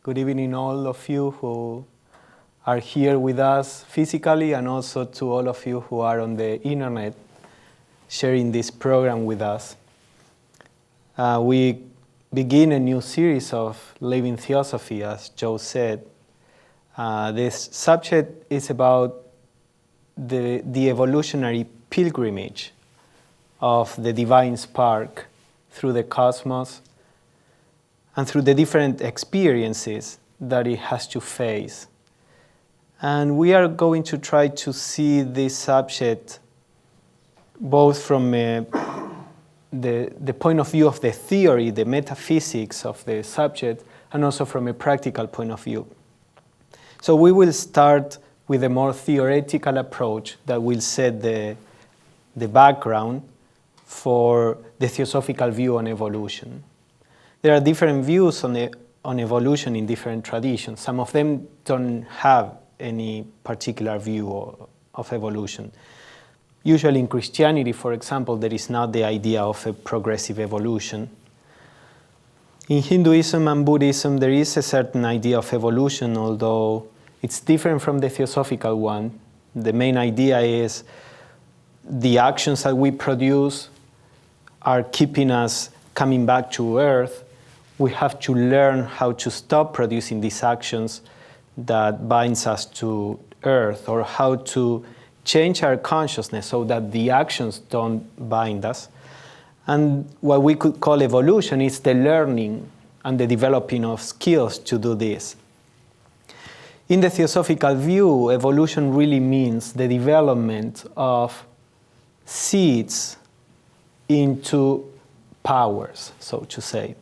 Good evening, all of you who are here with us physically, and also to all of you who are on the internet sharing this program with us. We begin a new series of Living Theosophy, as Joe said. This subject is about the evolutionary pilgrimage of the divine spark through the cosmos and through the different experiences that it has to face. And we are going to try to see this subject both from the point of view of the theory, the metaphysics of the subject, and also from a practical point of view. So we will start with a more theoretical approach that will set the background for the Theosophical view on evolution. There are different views on evolution in different traditions. Some of them don't have any particular view of evolution. Usually in Christianity, for example, there is not the idea of a progressive evolution. In Hinduism and Buddhism, there is a certain idea of evolution, although it's different from the Theosophical one. The main idea is the actions that we produce are keeping us coming back to Earth. We have to learn how to stop producing these actions that binds us to Earth, or how to change our consciousness so that the actions don't bind us. And what we could call evolution is the learning and the developing of skills to do this. In the Theosophical view, evolution really means the development of seeds into powers, so to say.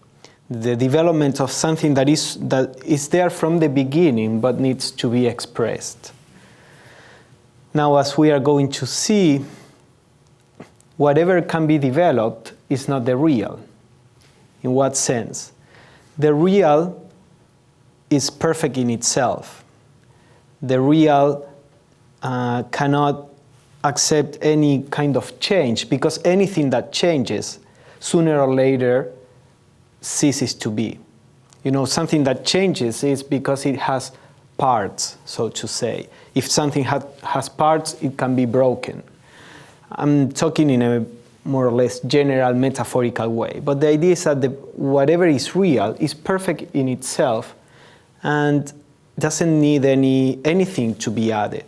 The development of something that is there from the beginning but needs to be expressed. Now, as we are going to see, whatever can be developed is not the real. In what sense? The real is perfect in itself. The real cannot accept any kind of change, because anything that changes, sooner or later, ceases to be. You know, something that changes is because it has parts, so to say. If something has parts, it can be broken. I'm talking in a more or less general metaphorical way, but the idea is that whatever is real is perfect in itself and doesn't need anything to be added.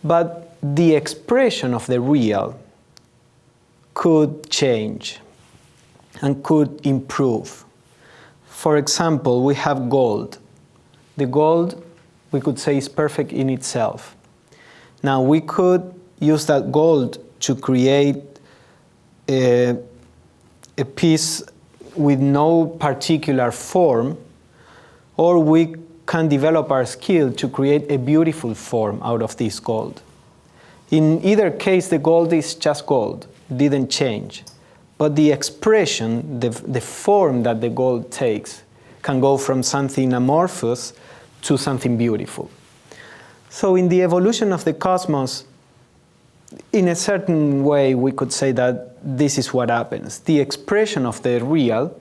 But the expression of the real could change and could improve. For example, we have gold. The gold, we could say, is perfect in itself. Now, we could use that gold to create a piece with no particular form, or we can develop our skill to create a beautiful form out of this gold. In either case, the gold is just gold, didn't change. But the expression, the form that the gold takes, can go from something amorphous to something beautiful. So in the evolution of the cosmos, in a certain way, we could say that this is what happens. The expression of the real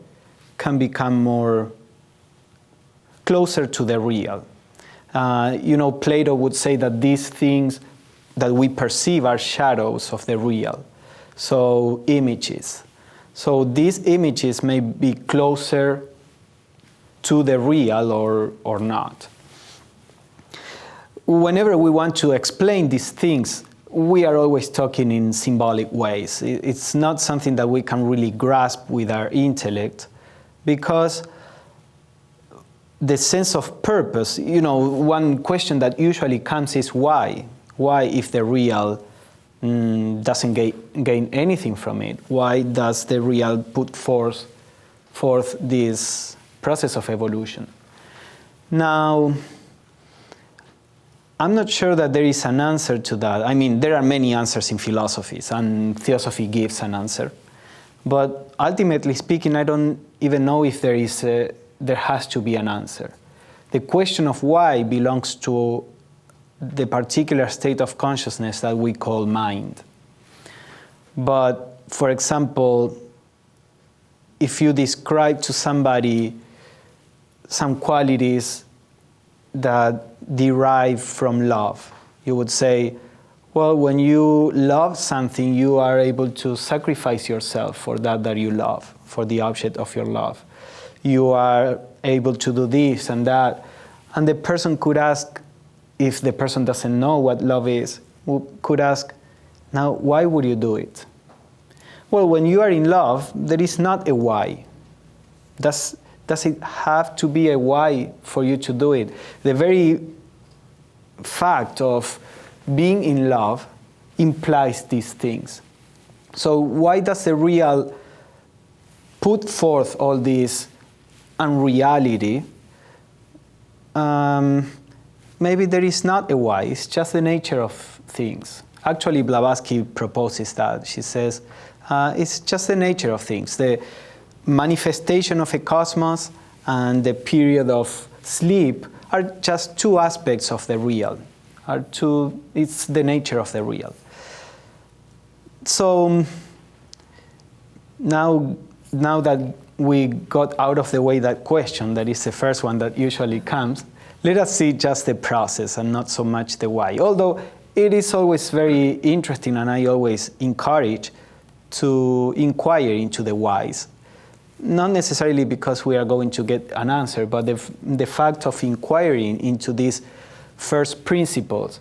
can become more closer to the real. Plato would say that these things that we perceive are shadows of the real. So images. So these images may be closer to the real or not. Whenever we want to explain these things, we are always talking in symbolic ways. It's not something that we can really grasp with our intellect, because the sense of purpose, one question that usually comes is why? Why, if the real doesn't gain anything from it? Why does the real put forth this process of evolution? Now, I'm not sure that there is an answer to that. I mean, there are many answers in philosophies, and Theosophy gives an answer. But ultimately speaking, I don't even know if there has to be an answer. The question of why belongs to the particular state of consciousness that we call mind. But, for example, if you describe to somebody some qualities that derive from love. You would say, well, when you love something, you are able to sacrifice yourself for that you love, for the object of your love. You are able to do this and that. And the person could ask, if the person doesn't know what love is, could ask, now, why would you do it? Well, when you are in love, there is not a why. Does it have to be a why for you to do it? The very fact of being in love implies these things. So why does the real put forth all this unreality? Maybe there is not a why, it's just the nature of things. Actually, Blavatsky proposes that. She says, it's just the nature of things. The manifestation of a cosmos and the period of sleep are just two aspects of the real. It's the nature of the real. So now that we got out of the way that question, that is the first one that usually comes, let us see just the process and not so much the why. Although it is always very interesting, and I always encourage to inquire into the whys. Not necessarily because we are going to get an answer, but the fact of inquiring into these first principles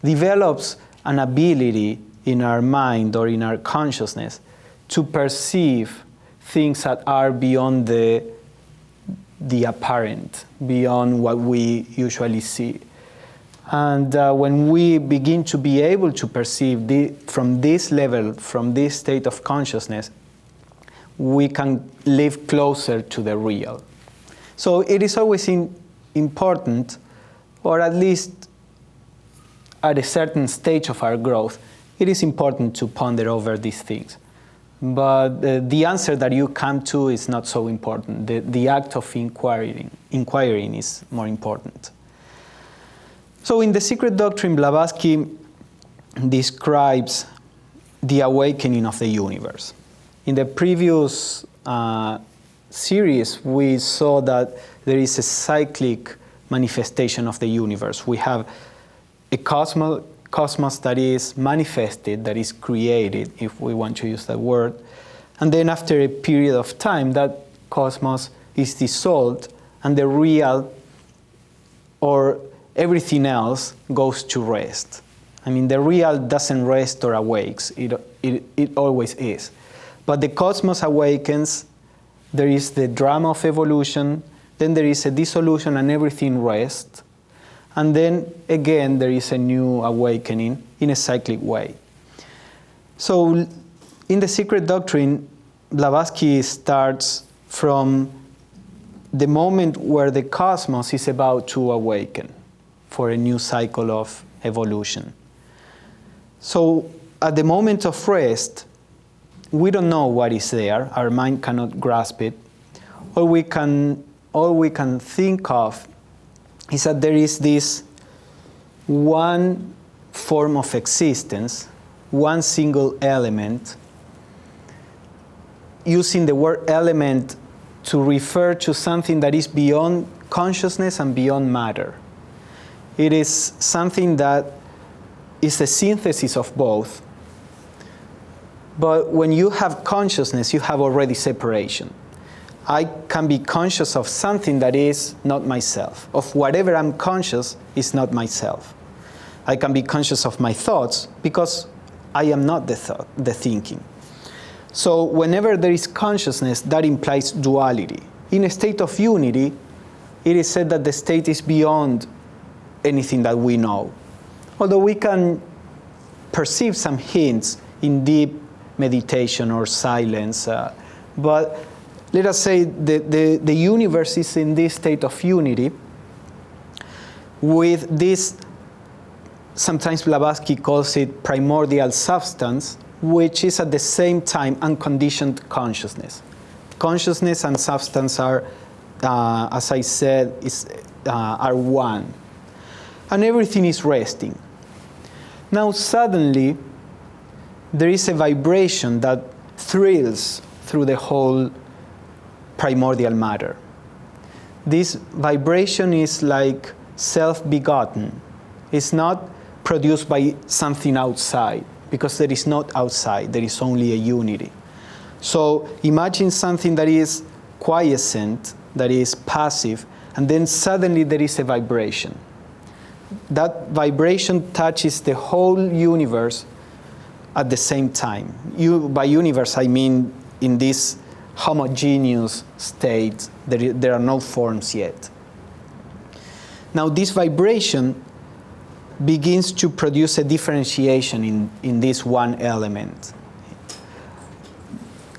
develops an ability in our mind or in our consciousness to perceive things that are beyond the apparent, beyond what we usually see. And when we begin to be able to perceive from this level, from this state of consciousness, we can live closer to the real. So it is always important, or at least at a certain stage of our growth, it is important to ponder over these things. But the answer that you come to is not so important. The act of inquiring is more important. So in The Secret Doctrine, Blavatsky describes the awakening of the universe. In the previous series, we saw that there is a cyclic manifestation of the universe. We have a cosmos that is manifested, that is created, if we want to use that word. And then after a period of time, that cosmos is dissolved, and the real, or everything else, goes to rest. I mean, the real doesn't rest or awakes. It always is. But the cosmos awakens, there is the drama of evolution, then there is a dissolution and everything rests. And then again, there is a new awakening in a cyclic way. So in The Secret Doctrine, Blavatsky starts from the moment where the cosmos is about to awaken for a new cycle of evolution. So at the moment of rest, we don't know what is there. Our mind cannot grasp it. All we can think of is that there is this one form of existence, one single element, using the word element to refer to something that is beyond consciousness and beyond matter. It is something that is a synthesis of both. But when you have consciousness, you have already separation. I can be conscious of something that is not myself. Of whatever I'm conscious is not myself. I can be conscious of my thoughts because I am not the thinking. So whenever there is consciousness, that implies duality. In a state of unity, it is said that the state is beyond anything that we know. Although we can perceive some hints in deep meditation or silence, but let us say the universe is in this state of unity with this, sometimes Blavatsky calls it primordial substance, which is at the same time unconditioned consciousness. Consciousness and substance are, as I said, are one. And everything is resting. Now suddenly, there is a vibration that thrills through the whole primordial matter. This vibration is like self-begotten. It's not produced by something outside, because there is not outside, there is only a unity. So imagine something that is quiescent, that is passive, and then suddenly there is a vibration. That vibration touches the whole universe at the same time. By universe, I mean in this homogeneous state, there are no forms yet. Now this vibration begins to produce a differentiation in this one element.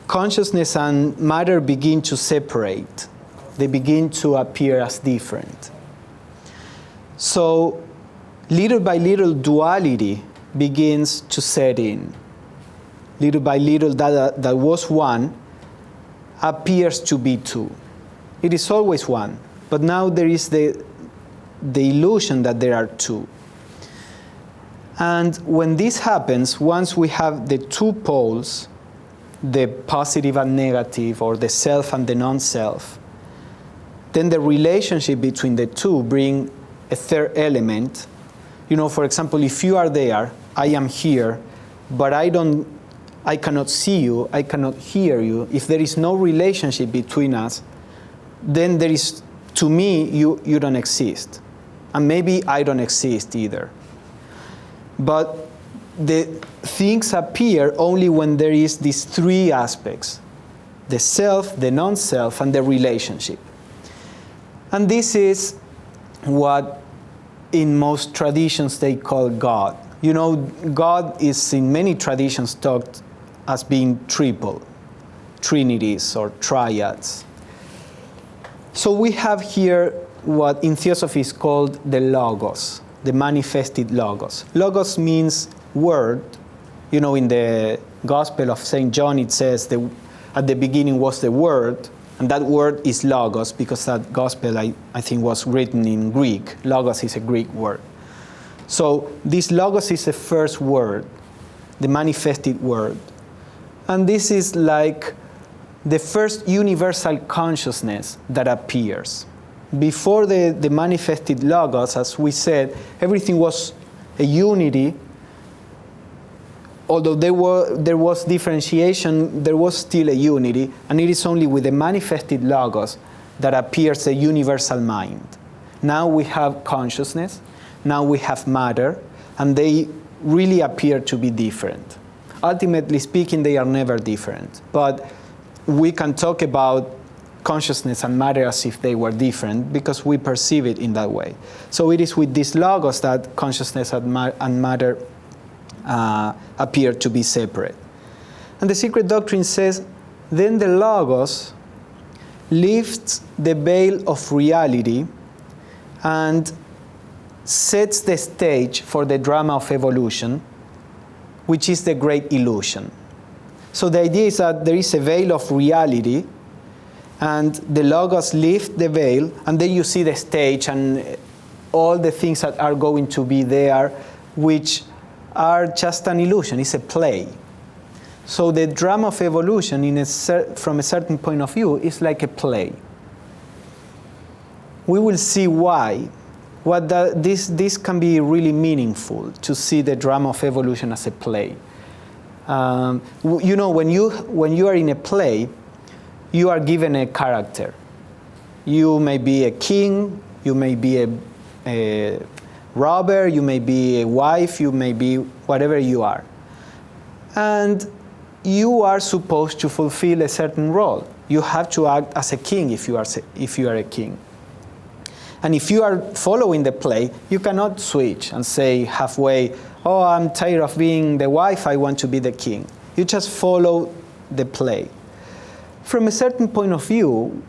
Consciousness and matter begin to separate. They begin to appear as different. So little by little duality begins to set in. Little by little that was one appears to be two. It is always one, but now there is the illusion that there are two. And when this happens, once we have the two poles, the positive and negative, or the self and the non-self, then the relationship between the two bring a third element. You know, for example, if you are there, I am here, but I cannot see you, I cannot hear you. If there is no relationship between us, then there is, to me, you don't exist. And maybe I don't exist either. But the things appear only when there is these three aspects: the self, the non-self, and the relationship. And this is what in most traditions they call God. You know, God is in many traditions talked as being triple, trinities or triads. So we have here what in Theosophy is called the Logos, the manifested Logos. Logos means word. You know, in the Gospel of St. John it says at the beginning was the Word, and that word is Logos because that Gospel I think was written in Greek. Logos is a Greek word. So this Logos is the first word, the manifested word. And this is like the first universal consciousness that appears. Before the manifested Logos, as we said, everything was a unity. Although there was differentiation, there was still a unity, and it is only with the manifested Logos that appears a universal mind. Now we have consciousness, now we have matter, and they really appear to be different. Ultimately speaking, they are never different, but we can talk about consciousness and matter as if they were different because we perceive it in that way. So it is with this Logos that consciousness and matter appear to be separate. And the secret doctrine says, then the Logos lifts the veil of reality and sets the stage for the drama of evolution, which is the great illusion. So the idea is that there is a veil of reality, and the Logos lift the veil, and then you see the stage and all the things that are going to be there, which are just an illusion. It's a play. So the drama of evolution, from a certain point of view, is like a play. We will see why. This can be really meaningful to see the drama of evolution as a play. You know, when you are in a play, you are given a character. You may be a king, you may be a robber, you may be a wife, you may be whatever you are. And you are supposed to fulfill a certain role. You have to act as a king if you are a king. And if you are following the play, you cannot switch and say halfway, oh, I'm tired of being the wife, I want to be the king. You just follow the play. From a certain point of view,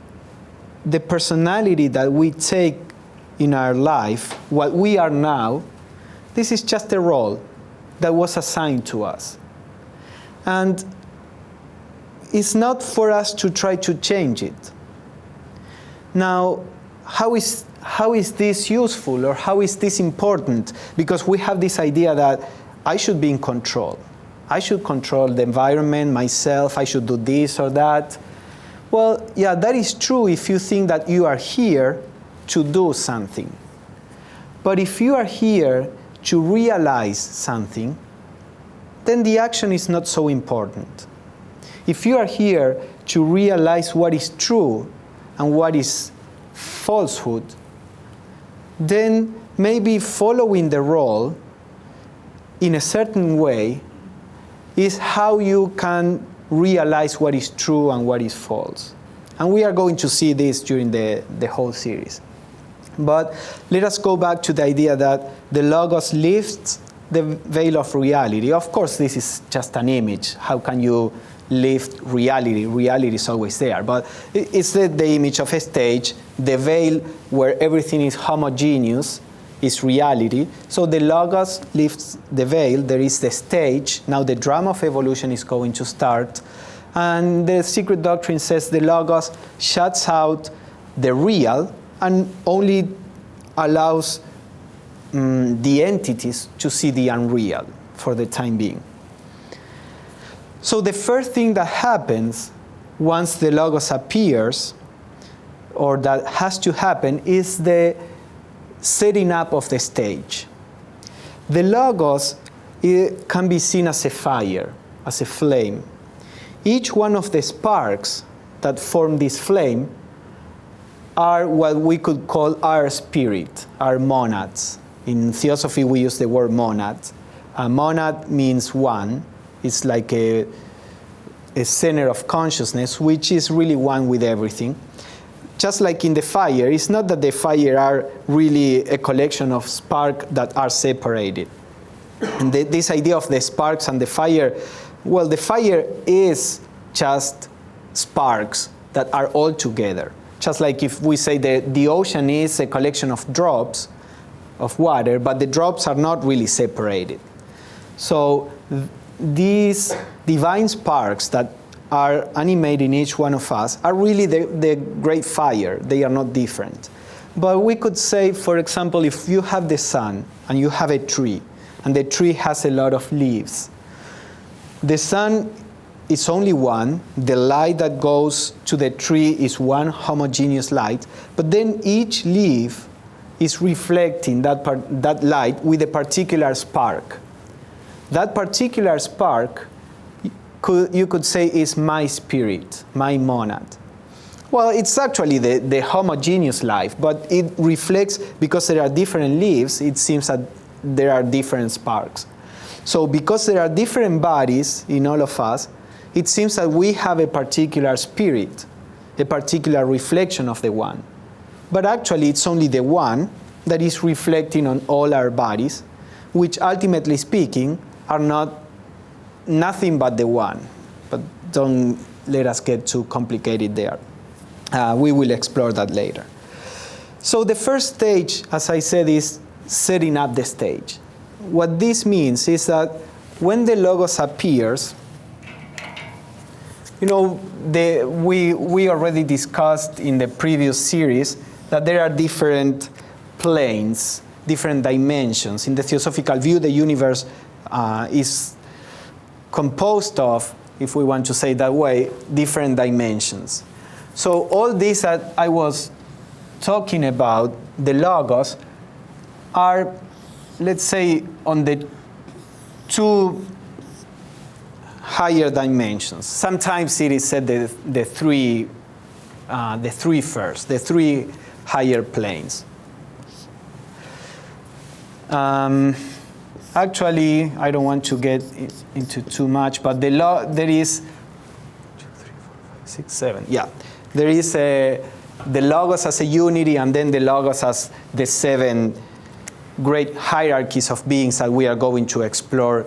the personality that we take in our life, what we are now, this is just a role that was assigned to us. And it's not for us to try to change it. Now, how is this useful, or how is this important? Because we have this idea that I should be in control. I should control the environment, myself, I should do this or that. Well, yeah, that is true if you think that you are here to do something. But if you are here to realize something, then the action is not so important. If you are here to realize what is true and what is falsehood, then maybe following the role in a certain way is how you can realize what is true and what is false. And we are going to see this during the whole series. But let us go back to the idea that the Logos lifts the veil of reality. Of course, this is just an image. How can you lift reality? Reality is always there. But it's the image of a stage. The veil where everything is homogeneous is reality. So the Logos lifts the veil. There is the stage. Now the drama of evolution is going to start. And the secret doctrine says the Logos shuts out the real and only allows the entities to see the unreal for the time being. So the first thing that happens once the Logos appears, or that has to happen, is the setting up of the stage. The Logos can be seen as a fire, as a flame. Each one of the sparks that form this flame are what we could call our spirit, our monads. In Theosophy, we use the word monad. A monad means one. It's like a center of consciousness, which is really one with everything. Just like in the fire, it's not that the fire are really a collection of sparks that are separated. And this idea of the sparks and the fire, well, the fire is just sparks that are all together. Just like if we say that the ocean is a collection of drops of water, but the drops are not really separated. So these divine sparks that are animating each one of us are really the great fire. They are not different. But we could say, for example, if you have the sun and you have a tree, and the tree has a lot of leaves, the sun is only one. The light that goes to the tree is one homogeneous light, but then each leaf is reflecting that light with a particular spark. That particular spark, you could say, is my spirit, my monad. Well, it's actually the homogeneous life, but it reflects, because there are different leaves, it seems that there are different sparks. So because there are different bodies in all of us, it seems that we have a particular spirit, a particular reflection of the one. But actually, it's only the one that is reflecting on all our bodies, which ultimately speaking are nothing but the one. But don't let us get too complicated there. We will explore that later. So the first stage, as I said, is setting up the stage. What this means is that when the Logos appears, you know, we already discussed in the previous series that there are different planes, different dimensions. In the Theosophical view, the universe is composed of, if we want to say that way, different dimensions. So all these that I was talking about, the Logos, are, let's say, on the two higher dimensions. Sometimes it is said the three higher planes. Actually, I don't want to get into too much, but there is 2, 3, 4, 5, 6, 7. Yeah, there is the Logos as a unity, and then the Logos as the 7 great hierarchies of beings that we are going to explore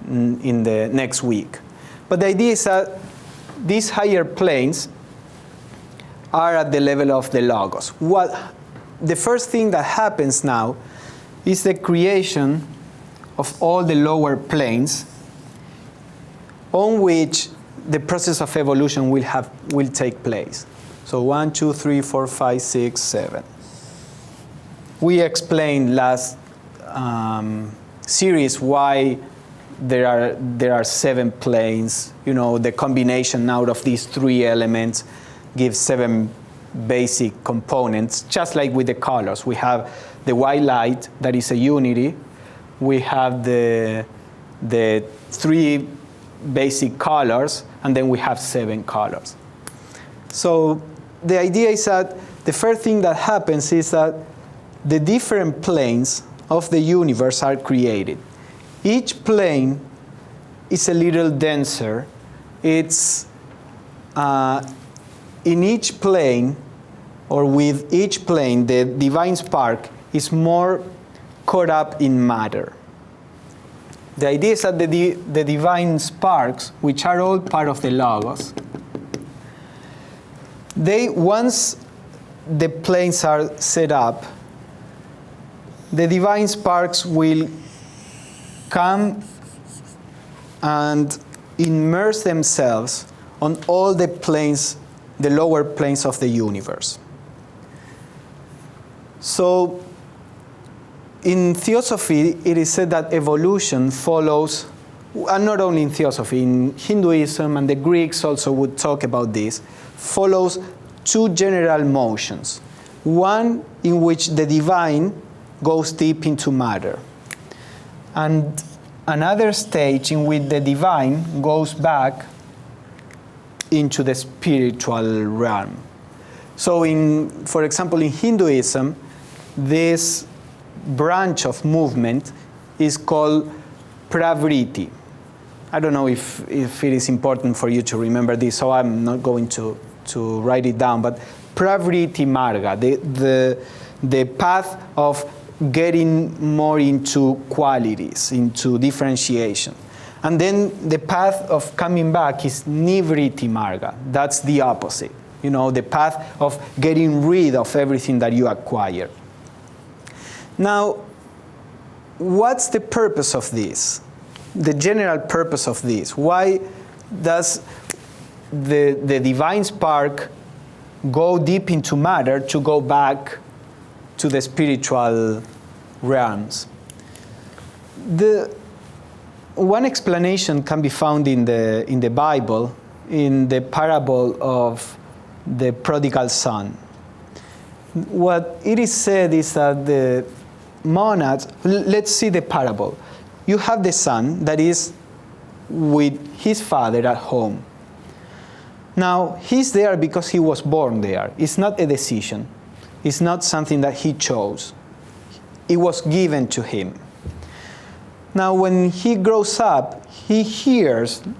in the next week. But the idea is that these higher planes are at the level of the Logos. The first thing that happens now is the creation of all the lower planes on which the process of evolution will take place. So 1, 2, 3, 4, 5, 6, 7. We explained last series why there are 7 planes. The combination out of these 3 elements gives 7 basic components, just like with the colors. We have the white light, that is a unity. We have the 3 basic colors, and then we have 7 colors. So the idea is that the first thing that happens is that the different planes of the universe are created. Each plane is a little denser. It's in each plane, or with each plane, the divine spark is more caught up in matter. The idea is that the divine sparks, which are all part of the Logos, once the planes are set up, the divine sparks will come and immerse themselves on all the planes, the lower planes of the universe. So in Theosophy, it is said that evolution follows, and not only in Theosophy, in Hinduism, and the Greeks also would talk about this, follows 2 general motions. One in which the divine goes deep into matter, and another stage in which the divine goes back into the spiritual realm. So for example, in Hinduism, this branch of movement is called pravriti. I don't know if it is important for you to remember this, so I'm not going to write it down, but pravriti marga, the path of getting more into qualities, into differentiation. And then the path of coming back is nivriti marga. That's the opposite, the path of getting rid of everything that you acquire. Now, what's the purpose of this? The general purpose of this? Why does the divine spark go deep into matter to go back to the spiritual realms? One explanation can be found in the Bible, in the parable of the prodigal son. What it is said is that the monads, let's see the parable. You have the son that is with his father at home. Now, he's there because he was born there. It's not a decision. It's not something that he chose. It was given to him. Now, when he grows up, he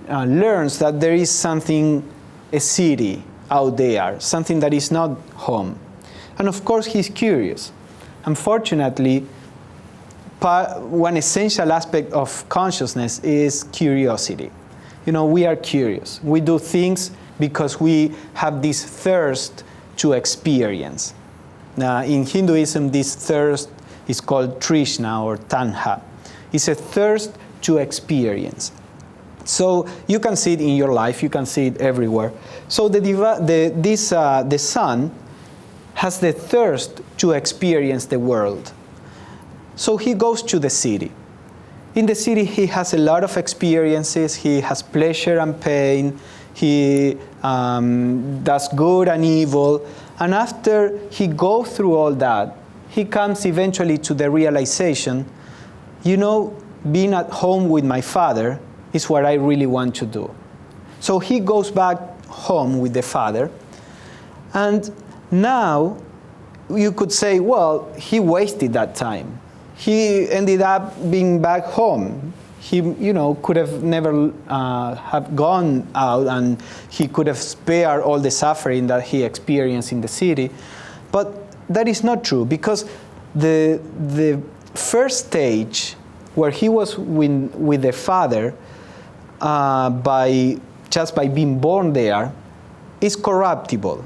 learns that there is something, a city out there, something that is not home. And of course, he's curious. Unfortunately, one essential aspect of consciousness is curiosity. We are curious. We do things because we have this thirst to experience. Now, in Hinduism, this thirst is called Trishna or Tanha. It's a thirst to experience. So you can see it in your life. You can see it everywhere. So the son has the thirst to experience the world. So he goes to the city. In the city, he has a lot of experiences. He has pleasure and pain. He does good and evil. And after he goes through all that, he comes eventually to the realization, being at home with my father is what I really want to do. So he goes back home with the father. And now you could say, well, he wasted that time. He ended up being back home. He, could have never have gone out, and he could have spared all the suffering that he experienced in the city. But that is not true, because the first stage where he was with the father just by being born there is corruptible.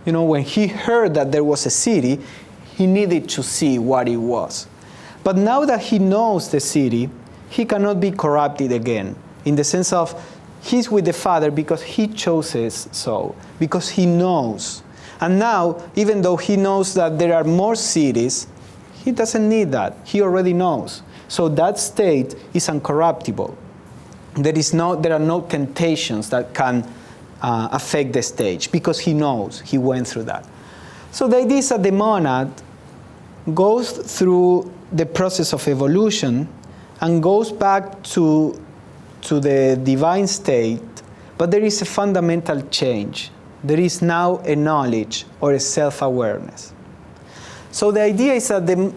When he heard that there was a city, he needed to see what it was. But now that he knows the city, he cannot be corrupted again, in the sense of he's with the Father because he chooses so, because he knows. And now, even though he knows that there are more cities, He doesn't need that. He already knows. So that state is uncorruptible. There are no temptations that can affect the stage, because he knows, he went through that. So the idea is that the monad goes through the process of evolution and goes back to the divine state, but there is a fundamental change. There is now a knowledge or a self-awareness. So the idea is that,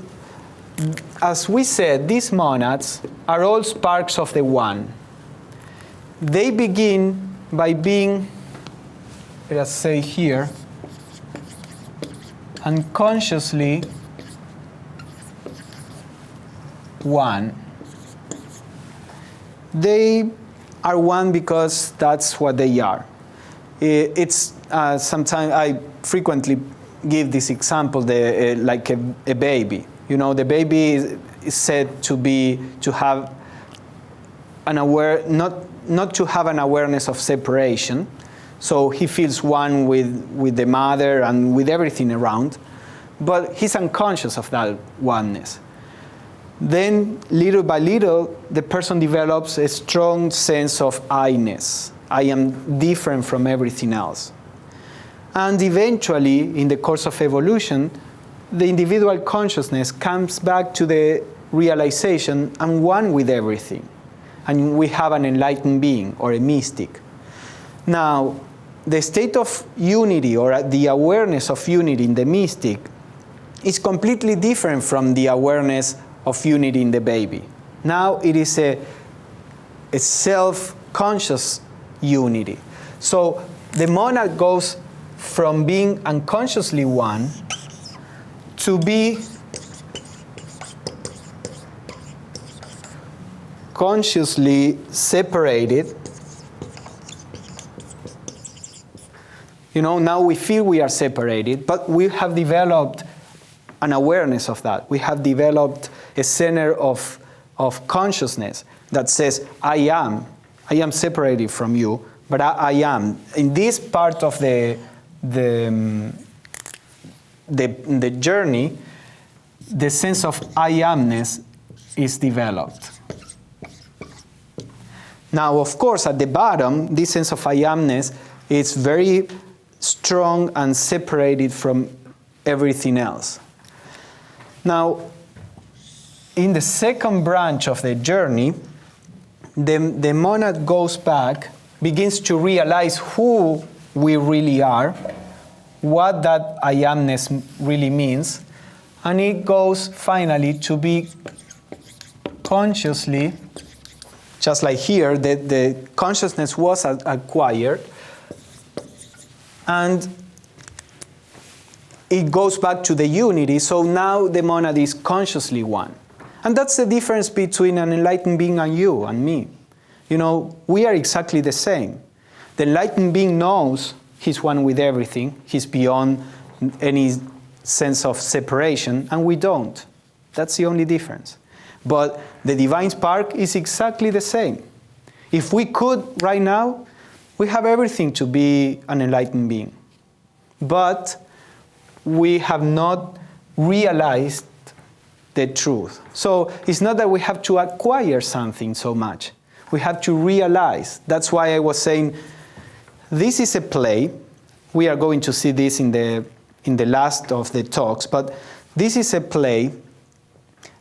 as we said, these monads are all sparks of the One. They begin by being, let us say here, unconsciously one. They are one because that's what they are. It's sometimes I frequently give this example, like a baby. You know, the baby is said to have not to have an awareness of separation. So he feels one with the mother and with everything around, but he's unconscious of that oneness. Then, little by little, the person develops a strong sense of I-ness. I am different from everything else. And eventually, in the course of evolution, the individual consciousness comes back to the realization, I'm one with everything. And we have an enlightened being, or a mystic. Now, the state of unity, or the awareness of unity in the mystic, is completely different from the awareness of unity in the baby. Now it is a self-conscious unity. So the monad goes from being unconsciously one to be consciously separated. You know, now we feel we are separated, but we have developed an awareness of that. We have developed a center of consciousness that says, I am separated from you, but I am. In this part of the journey, the sense of I amness is developed. Now, of course, at the bottom, this sense of I amness is very strong and separated from everything else. Now, in the second branch of the journey, the monad goes back, begins to realize who we really are, what that I amness really means, and it goes finally to be consciously, just like here, the consciousness was acquired, and it goes back to the unity, so now the monad is consciously one. And that's the difference between an enlightened being and you and me. You know, we are exactly the same. The enlightened being knows he's one with everything, he's beyond any sense of separation, and we don't. That's the only difference. But the divine spark is exactly the same. If we could right now, we have everything to be an enlightened being. But we have not realized the truth. So it's not that we have to acquire something so much. We have to realize. That's why I was saying, this is a play. We are going to see this in the last of the talks, but this is a play.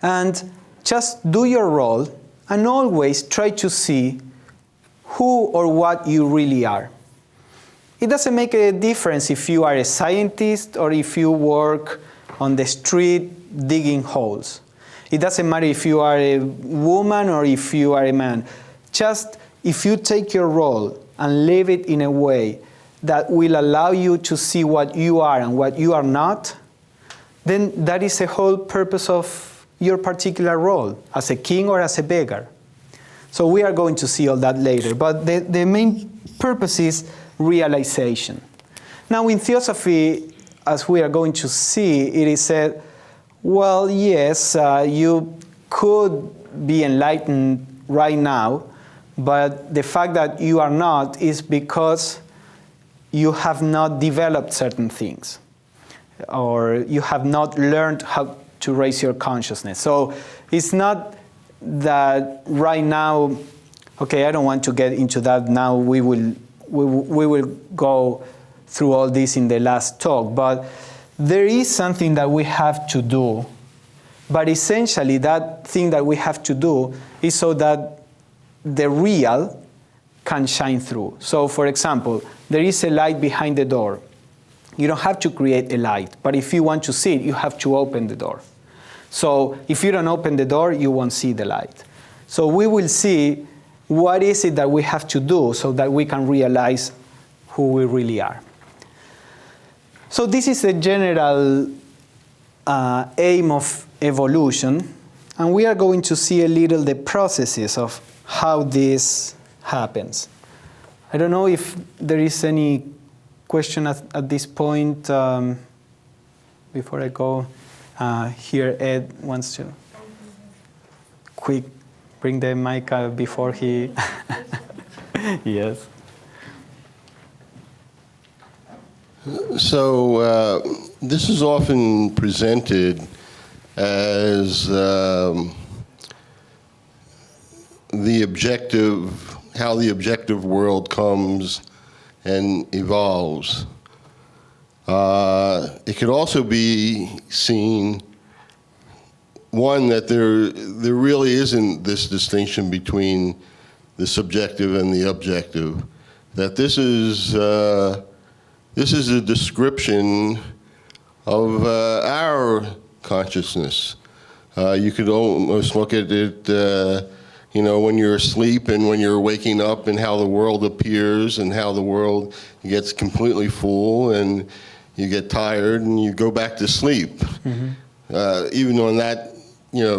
And just do your role and always try to see who or what you really are. It doesn't make a difference if you are a scientist or if you work on the street digging holes. It doesn't matter if you are a woman or if you are a man. Just if you take your role and live it in a way that will allow you to see what you are and what you are not, then that is the whole purpose of your particular role, as a king or as a beggar. So we are going to see all that later. But the main purpose is realization. Now in Theosophy, as we are going to see, it is said, well, yes, you could be enlightened right now, but the fact that you are not is because you have not developed certain things, or you have not learned how to raise your consciousness. So it's not that right now, okay, I don't want to get into that now. We will go through all this in the last talk, but there is something that we have to do. But essentially, that thing that we have to do is so that the real can shine through. So, for example, there is a light behind the door. You don't have to create a light, but if you want to see it, you have to open the door. So, if you don't open the door, you won't see the light. So, we will see what is it that we have to do so that we can realize who we really are. So, this is a general aim of evolution, and we are going to see a little the processes of how this happens. I don't know if there is any question at this point before I go. Here Ed wants to quick bring the mic before he yes. So this is often presented as the objective, how the objective world comes and evolves. It could also be seen, one, that there really isn't this distinction between the subjective and the objective, that this is a description of our consciousness. You could almost look at it, when you're asleep and when you're waking up, and how the world appears and how the world gets completely full, and you get tired and you go back to sleep, even on that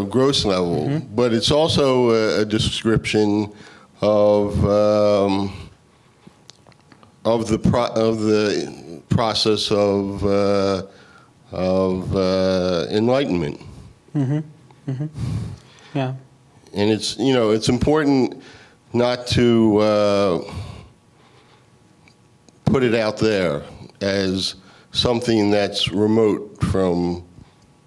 gross level. Mm-hmm. But it's also a description of the process of enlightenment. Mm-hmm. Mm-hmm. Yeah. And it's important not to put it out there as something that's remote from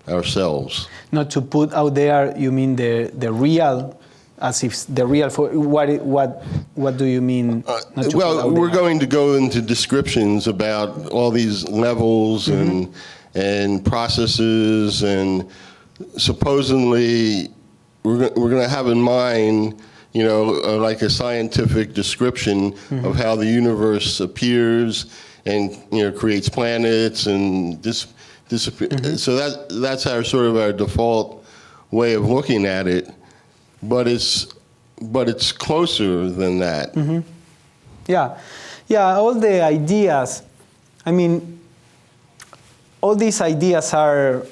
ourselves. Not to put out there, you mean the real, as if the real. For what do you mean? Well, we're going to go into descriptions about all these levels and processes, and supposedly we're going to have in mind, like a scientific description of how the universe appears and creates planets and disappear. So that's our sort of our default way of looking at it, but it's closer than that. Mm-hmm. Yeah. All the ideas. I mean, all these ideas are,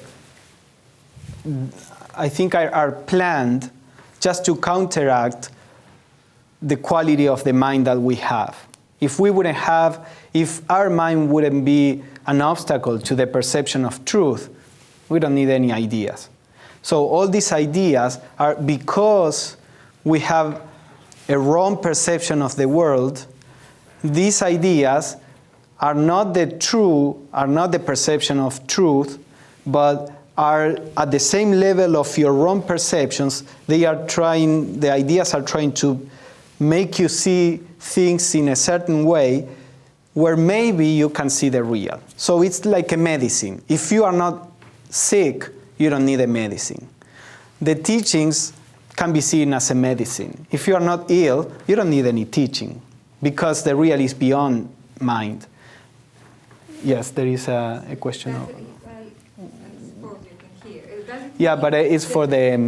I think, are planned just to counteract the quality of the mind that we have. If our mind wouldn't be an obstacle to the perception of truth, we don't need any ideas. So all these ideas are because we have a wrong perception of the world. These ideas are not the perception of truth, but are at the same level of your wrong perceptions. The ideas are trying to make you see things in a certain way where maybe you can see the real. So it's like a medicine. If you are not sick, you don't need a medicine. The teachings can be seen as a medicine. If you are not ill, you don't need any teaching, because the real is beyond mind. Yes, there is a question. Yeah, but it's for the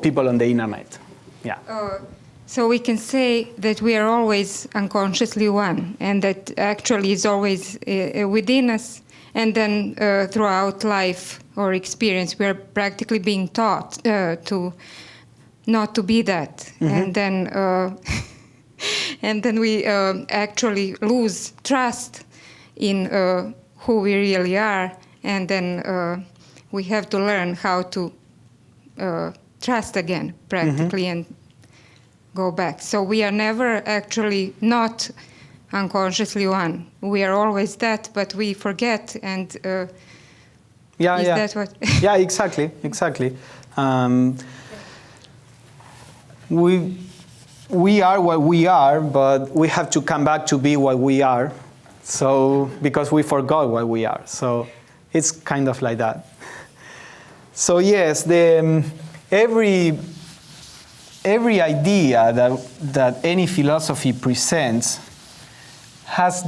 people on the internet. Yeah. So we can say that we are always unconsciously one, and that actually is always within us, and then throughout life or experience, we are practically being taught to not to be that, and then we actually lose trust in who we really are, and then we have to learn how to trust again, practically, and go back. So we are never actually not unconsciously one. We are always that, but we forget, and Yeah, Is yeah. that what? Yeah, exactly. We are what we are, but we have to come back to be what we are. So because we forgot what we are, so it's kind of like that. So yes, every idea that any philosophy presents has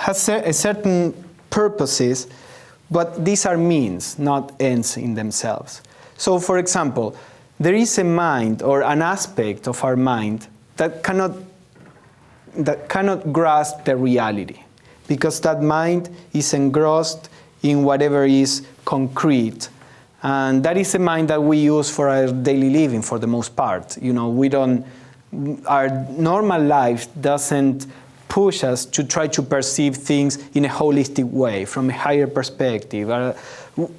a certain purposes, but these are means, not ends in themselves. So, for example, there is a mind or an aspect of our mind that cannot grasp the reality, because that mind is engrossed in whatever is concrete, and that is a mind that we use for our daily living for the most part. You know, our normal life doesn't push us to try to perceive things in a holistic way, from a higher perspective.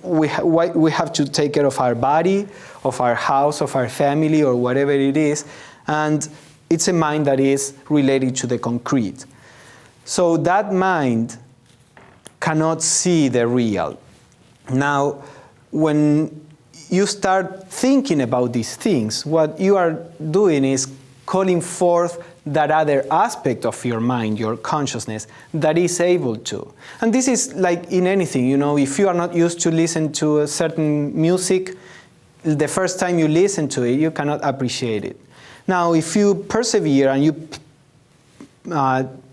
We have to take care of our body, of our house, of our family, or whatever it is, and it's a mind that is related to the concrete. So that mind cannot see the real. Now, when you start thinking about these things, what you are doing is calling forth that other aspect of your mind, your consciousness, that is able to. And this is like in anything, you know, if you are not used to listen to a certain music, the first time you listen to it, you cannot appreciate it. Now, if you persevere and you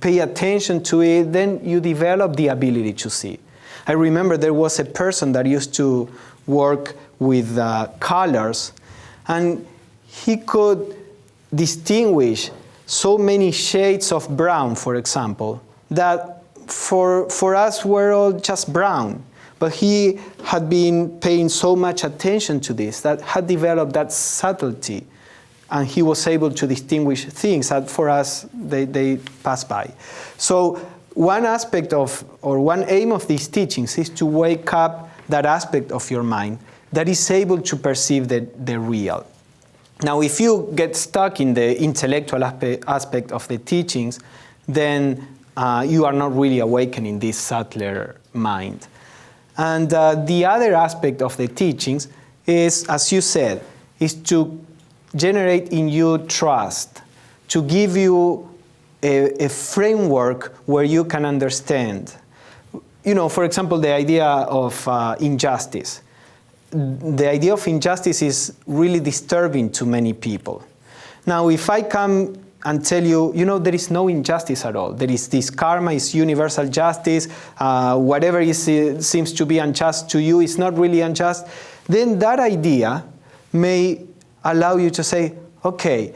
pay attention to it, then you develop the ability to see. I remember there was a person that used to work with colors, and he could distinguish so many shades of brown, for example, that for us were all just brown. But he had been paying so much attention to this that had developed that subtlety, and he was able to distinguish things that for us they pass by. So one aspect of, or one aim of these teachings is to wake up that aspect of your mind that is able to perceive the real. Now, if you get stuck in the intellectual aspect of the teachings, then you are not really awakening this subtler mind. And the other aspect of the teachings is, as you said, is to generate in you trust, to give you a framework where you can understand. You know, for example, the idea of injustice. The idea of injustice is really disturbing to many people. Now, if I come and tell you, you know, there is no injustice at all. There is this karma, is universal justice. Whatever seems to be unjust to you is not really unjust. Then that idea may allow you to say, okay,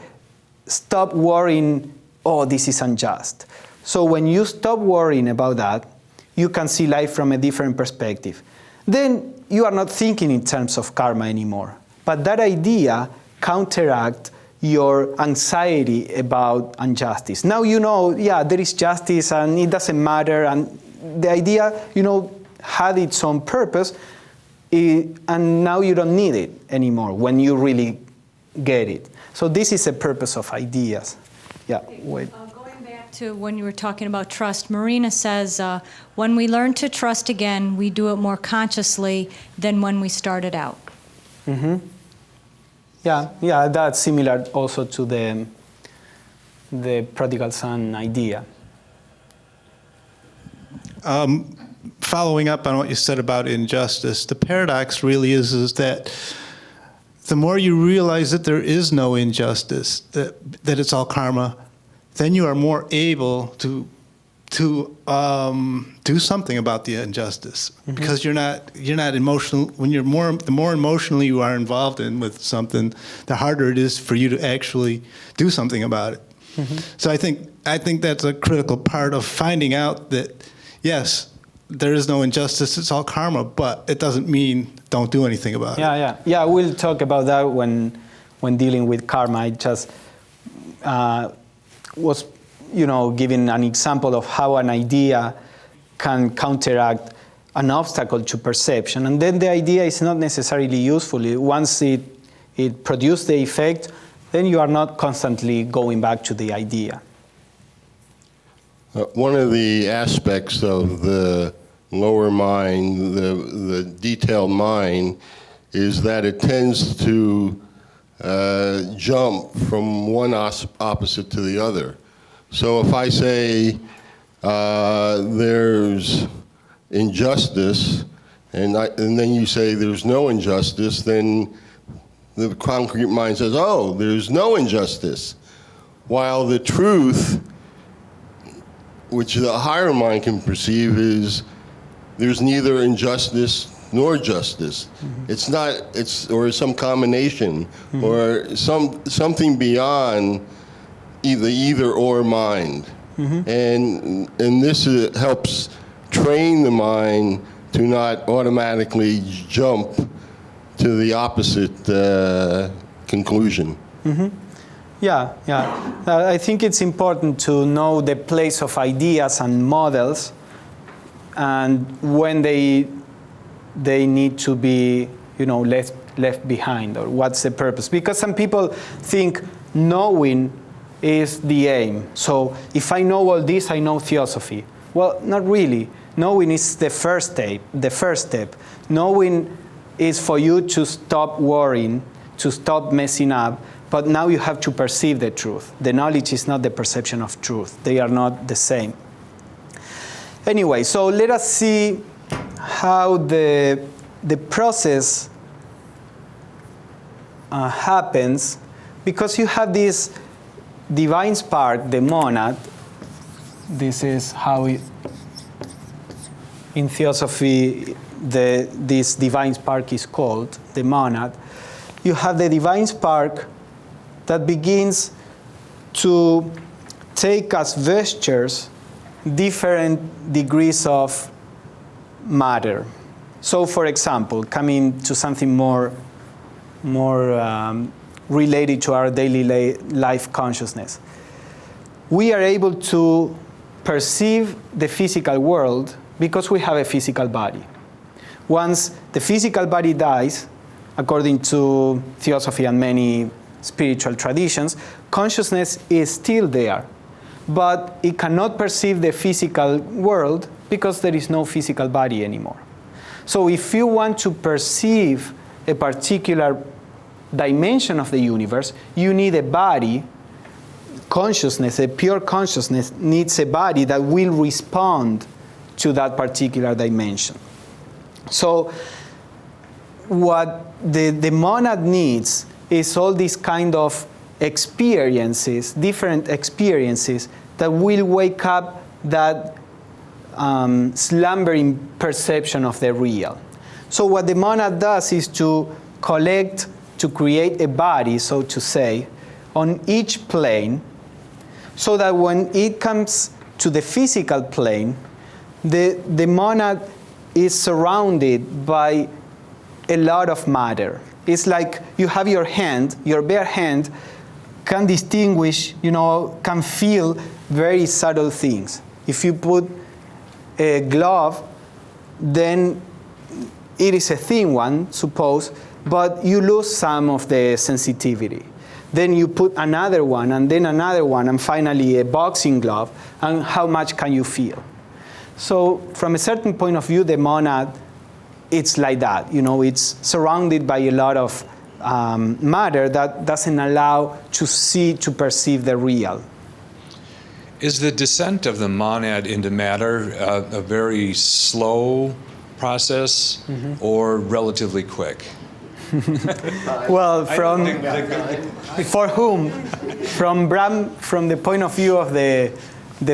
stop worrying, oh, this is unjust. So when you stop worrying about that, you can see life from a different perspective. Then you are not thinking in terms of karma anymore. But that idea counteracts your anxiety about injustice. Now you know, yeah, there is justice and it doesn't matter. And the idea, you know, had its own purpose, and now you don't need it anymore when you really get it. So this is a purpose of ideas. Yeah, wait. Going back to when you were talking about trust, Marina says, when we learn to trust again, we do it more consciously than when we started out. Mm-hmm. Yeah, that's similar also to the prodigal son idea. Following up on what you said about injustice, the paradox really is that the more you realize that there is no injustice, that it's all karma, then you are more able to do something about the injustice, mm-hmm. because you're not emotional. When the more emotionally you are involved with something, the harder it is for you to actually do something about it. Mm-hmm. So I think that's a critical part of finding out that yes, there is no injustice, it's all karma, but it doesn't mean don't do anything about it. Yeah, we'll talk about that when dealing with karma. I just was, giving an example of how an idea can counteract an obstacle to perception. And then the idea is not necessarily useful. Once it produces the effect, then you are not constantly going back to the idea. One of the aspects of the lower mind, the detailed mind, is that it tends to jump from one opposite to the other. So if I say there's injustice, and then you say there's no injustice, then the concrete mind says, oh, there's no injustice. While the truth, which the higher mind can perceive, is there's neither injustice nor justice. Mm-hmm. Or some combination, mm-hmm. or something beyond either or mind. Mm-hmm. And this helps train the mind to not automatically jump to the opposite conclusion. Mm-hmm. Yeah. I think it's important to know the place of ideas and models, and when they need to be, left behind, or what's the purpose. Because some people think knowing is the aim. So if I know all this, I know Theosophy. Well, not really. Knowing is the first step. Knowing is for you to stop worrying, to stop messing up, but now you have to perceive the truth. The knowledge is not the perception of truth. They are not the same. Anyway, so let us see how the process happens, because you have this divine spark, the monad. This is how in Theosophy this divine spark is called, the monad. You have the divine spark that begins to take as vestures different degrees of matter. So, for example, coming to something more related to our daily life consciousness, we are able to perceive the physical world because we have a physical body. Once the physical body dies, according to Theosophy and many spiritual traditions, consciousness is still there, but it cannot perceive the physical world because there is no physical body anymore. So if you want to perceive a particular dimension of the universe, you need a body. Consciousness, a pure consciousness, needs a body that will respond to that particular dimension. So what the monad needs is all these kind of experiences, different experiences that will wake up that slumbering perception of the real. So what the monad does is to collect, to create a body, so to say, on each plane, so that when it comes to the physical plane, the monad is surrounded by a lot of matter. It's like you have your hand, your bare hand can distinguish, can feel very subtle things. If you put a glove, then it is a thin one, suppose, but you lose some of the sensitivity. Then you put another one, and then another one, and finally a boxing glove, and how much can you feel? So from a certain point of view, the monad, it's like that. It's surrounded by a lot of matter that doesn't allow to perceive the real. Is the descent of the monad into matter a very slow process, mm-hmm. or relatively quick? Well, for whom? From the point of view of the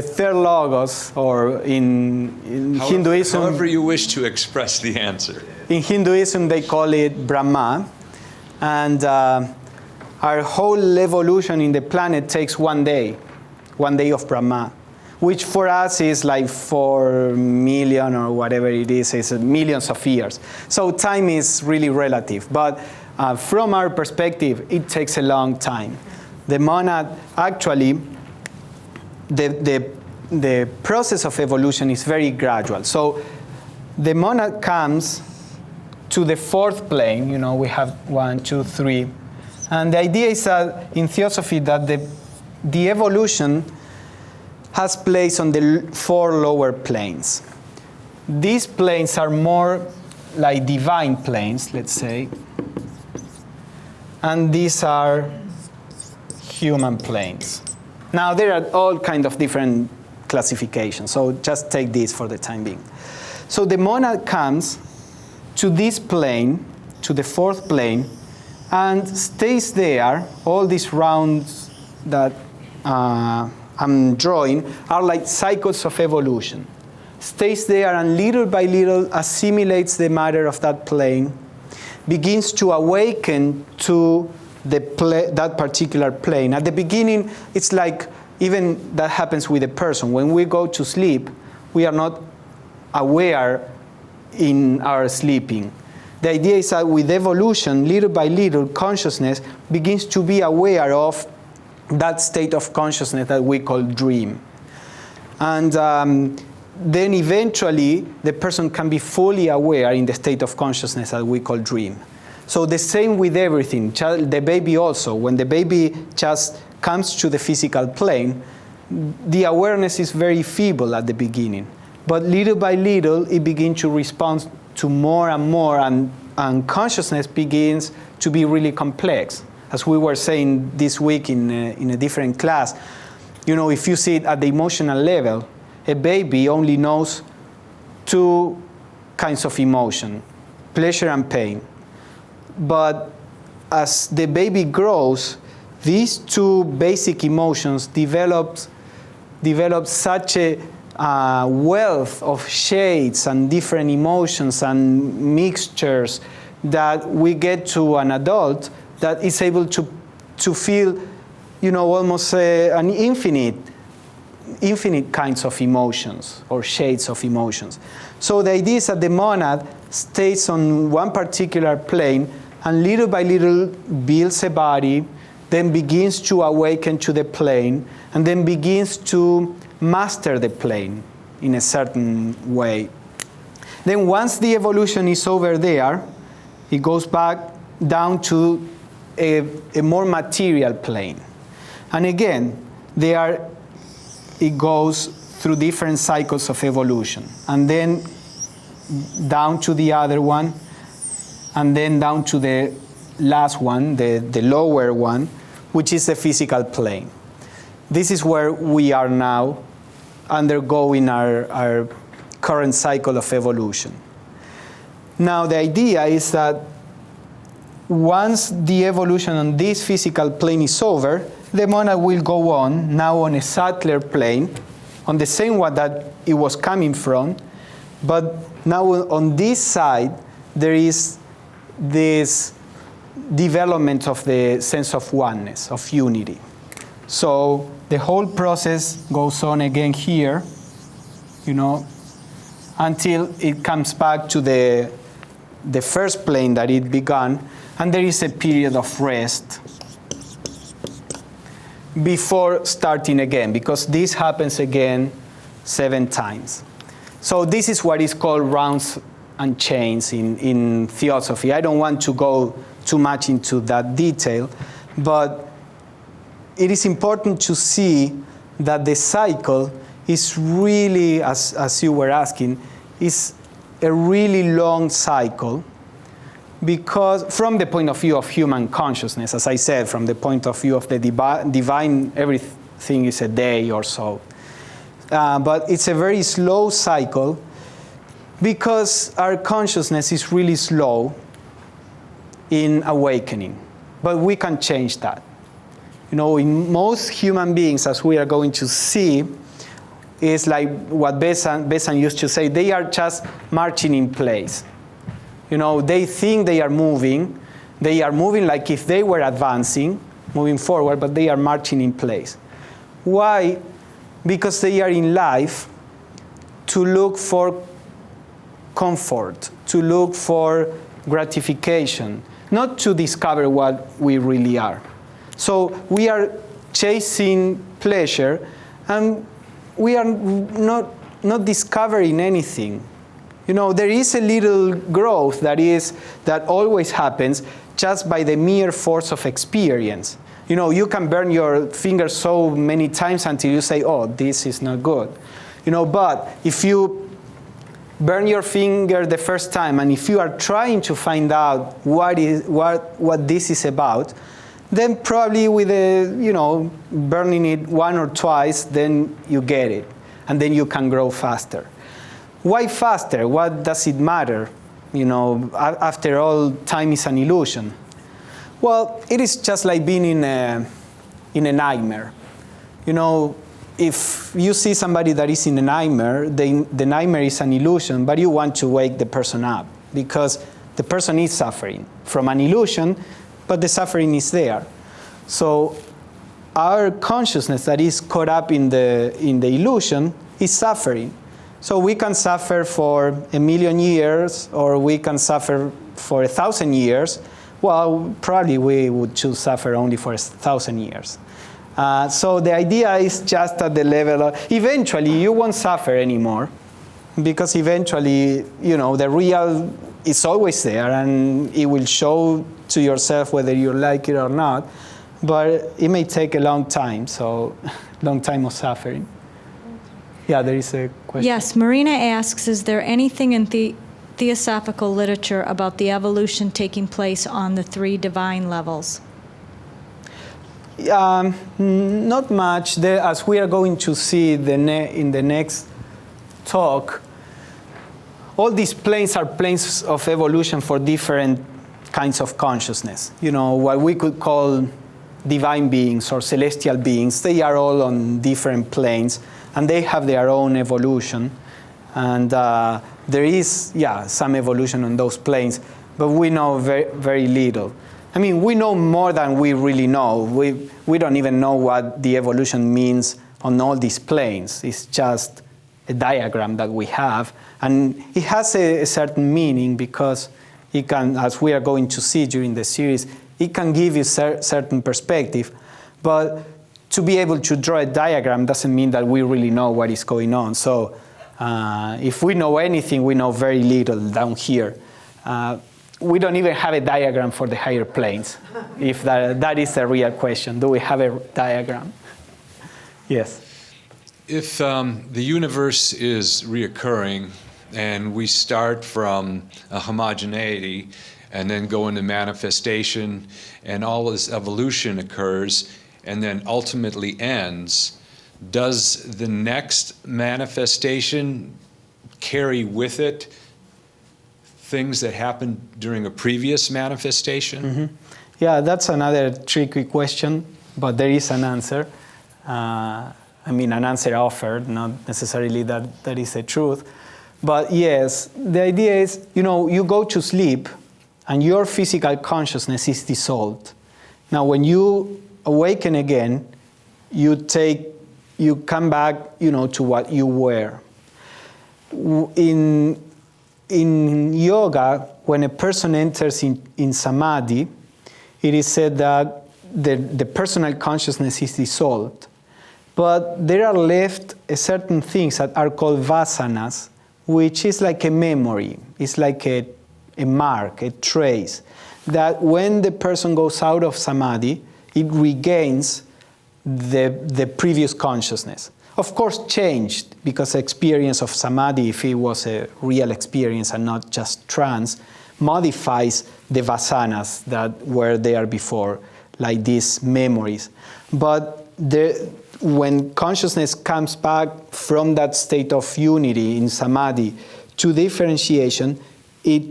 third logos, or in Hinduism. However you wish to express the answer. In Hinduism, they call it Brahma, and our whole evolution in the planet takes 1 day of Brahma, which for us is like 4 million or whatever it is millions of years. So time is really relative, but from our perspective, it takes a long time. The monad, actually, the process of evolution is very gradual. So the monad comes to the fourth plane. We have 1, 2, 3. And the idea is that in Theosophy that the evolution has place on the 4 lower planes. these planes are more like divine planes, let's say, and these are human planes. Now, there are all kinds of different classifications, so just take this for the time being. So the monad comes to this plane, to the fourth plane, and stays there. All these rounds that I'm drawing are like cycles of evolution. Stays there and little by little assimilates the matter of that plane, begins to awaken to that particular plane. At the beginning, it's like, even that happens with a person. When we go to sleep, we are not aware in our sleeping. The idea is that with evolution, little by little, consciousness begins to be aware of that state of consciousness that we call dream. And then eventually, the person can be fully aware in the state of consciousness that we call dream. So the same with everything. The baby also, when the baby just comes to the physical plane, the awareness is very feeble at the beginning. But little by little, it begins to respond to more and more, and consciousness begins to be really complex. As we were saying this week in a different class, if you see it at the emotional level, a baby only knows two kinds of emotion, pleasure and pain. But as the baby grows, these two basic emotions develop such a wealth of shades and different emotions and mixtures that we get to an adult that is able to feel, almost an infinite kinds of emotions or shades of emotions. So the idea is that the monad stays on one particular plane and little by little builds a body, then begins to awaken to the plane, and then begins to master the plane in a certain way. Then once the evolution is over there, it goes back down to a more material plane. And again, it goes through different cycles of evolution, and then down to the other one, and then down to the last one, the lower one, which is the physical plane. This is where we are now, undergoing our current cycle of evolution. Now, the idea is that once the evolution on this physical plane is over, the monad will go on, now on a subtler plane, on the same one that it was coming from, but now on this side, there is this development of the sense of oneness, of unity. So the whole process goes on again here, until it comes back to the first plane that it began, and there is a period of rest before starting again, because this happens again 7 times. So this is what is called rounds and chains in Theosophy. I don't want to go too much into that detail, but it is important to see that the cycle is really, as you were asking, is a really long cycle, because from the point of view of human consciousness, as I said, from the point of view of the divine, everything is a day or so. But it's a very slow cycle, because our consciousness is really slow in awakening. But we can change that. In most human beings, as we are going to see, is like what Besan used to say, they are just marching in place. They think they are moving. They are moving like if they were advancing, moving forward, but they are marching in place. Why? Because they are in life to look for comfort, to look for gratification, not to discover what we really are. So we are chasing pleasure, and we are not discovering anything. There is a little growth that always happens just by the mere force of experience. You can burn your fingers so many times until you say, oh, this is not good. But if you burn your finger the first time, and if you are trying to find out what this is about, then probably with burning it one or twice, then you get it, and then you can grow faster. Why faster? What does it matter? After all, time is an illusion. Well, it is just like being in a nightmare. If you see somebody that is in a nightmare, the nightmare is an illusion, but you want to wake the person up because the person is suffering from an illusion, but the suffering is there. So our consciousness that is caught up in the illusion is suffering. So we can suffer for 1,000,000 years, or we can suffer for 1,000 years. Well, probably we would choose suffer only for 1,000 years. So the idea is just at the level of, eventually you won't suffer anymore, because eventually, the real is always there, and it will show to yourself whether you like it or not, but it may take a long time, so long time of suffering. Yeah, there is a question. Yes, Marina asks, is there anything in Theosophical literature about the evolution taking place on the 3 divine levels? Not much. As we are going to see in the next talk, all these planes are planes of evolution for different kinds of consciousness. What we could call divine beings or celestial beings, they are all on different planes, and they have their own evolution. And there is, some evolution on those planes, but we know very, very little. I mean, we know more than we really know. We don't even know what the evolution means on all these planes. It's just a diagram that we have, and it has a certain meaning because it can, as we are going to see during the series, it can give you certain perspective. But to be able to draw a diagram doesn't mean that we really know what is going on. So if we know anything, we know very little down here. We don't even have a diagram for the higher planes, if that is a real question. Do we have a diagram? Yes. If the universe is reoccurring and we start from a homogeneity and then go into manifestation and all this evolution occurs and then ultimately ends, does the next manifestation carry with it things that happened during a previous manifestation? Mm-hmm. Yeah, that's another tricky question, but there is an answer. An answer offered, not necessarily that is the truth. But yes, the idea is, you go to sleep and your physical consciousness is dissolved. Now, when you awaken again, you come back, to what you were. In yoga, when a person enters in samadhi, it is said that the personal consciousness is dissolved. But there are left certain things that are called vasanas, which is like a memory. It's like a mark, a trace, that when the person goes out of samadhi, it regains the previous consciousness. Of course, changed, because the experience of samadhi, if it was a real experience and not just trance, modifies the vasanas that were there before, like these memories. But when consciousness comes back from that state of unity in samadhi to differentiation, it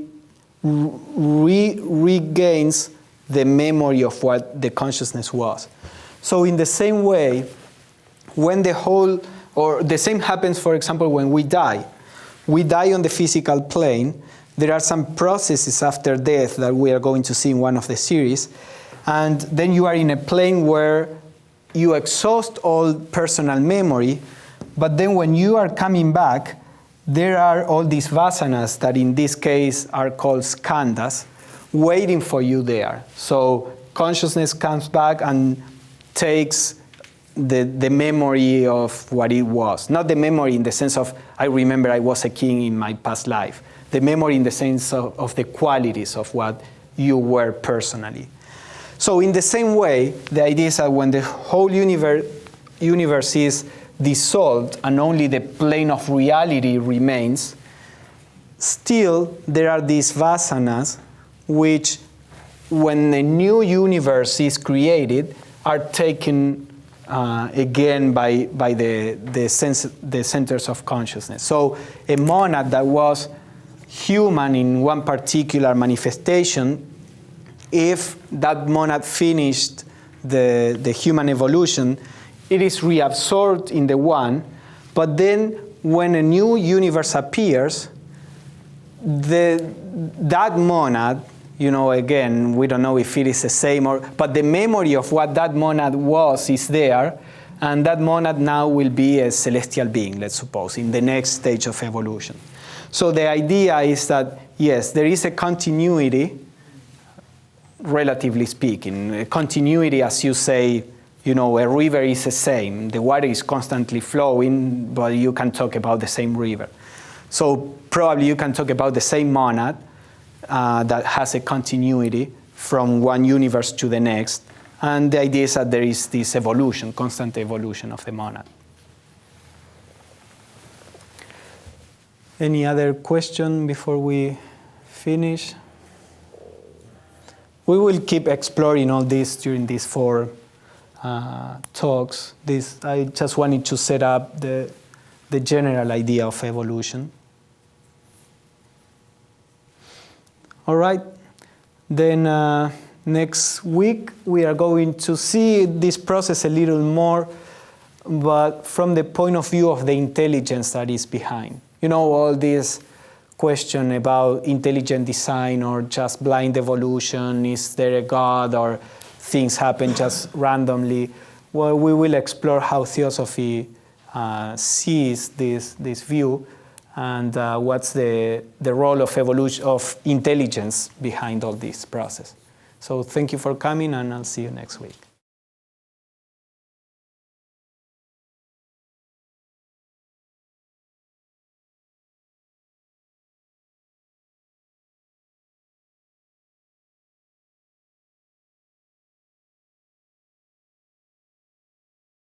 regains the memory of what the consciousness was. So in the same way, when the same happens, for example, when we die on the physical plane. There are some processes after death that we are going to see in one of the series, and then you are in a plane where you exhaust all personal memory, but then when you are coming back, there are all these vasanas that in this case are called skandhas, waiting for you there. So consciousness comes back and takes the memory of what it was. Not the memory in the sense of, I remember I was a king in my past life. The memory in the sense of the qualities of what you were personally. So in the same way, the idea is that when the whole universe is dissolved and only the plane of reality remains, still there are these vasanas which, when a new universe is created, are taken again by the centers of consciousness. So a monad that was human in one particular manifestation, if that monad finished the human evolution, it is reabsorbed in the one, but then when a new universe appears, that monad, again, we don't know if it is the same, but the memory of what that monad was is there, and that monad now will be a celestial being, let's suppose, in the next stage of evolution. So the idea is that, yes, there is a continuity, relatively speaking. A continuity, as you say, a river is the same. The water is constantly flowing, but you can talk about the same river. So probably you can talk about the same monad that has a continuity from one universe to the next. And the idea is that there is this evolution, constant evolution of the monad. Any other question before we finish? We will keep exploring all this during these 4 talks. I just wanted to set up the general idea of evolution. All right, then next week we are going to see this process a little more, but from the point of view of the intelligence that is behind. All this question about intelligent design or just blind evolution, is there a God, or things happen just randomly. Well, we will explore how Theosophy sees this view, and what's the role of evolution, of intelligence behind all this process. So thank you for coming, and I'll see you next week.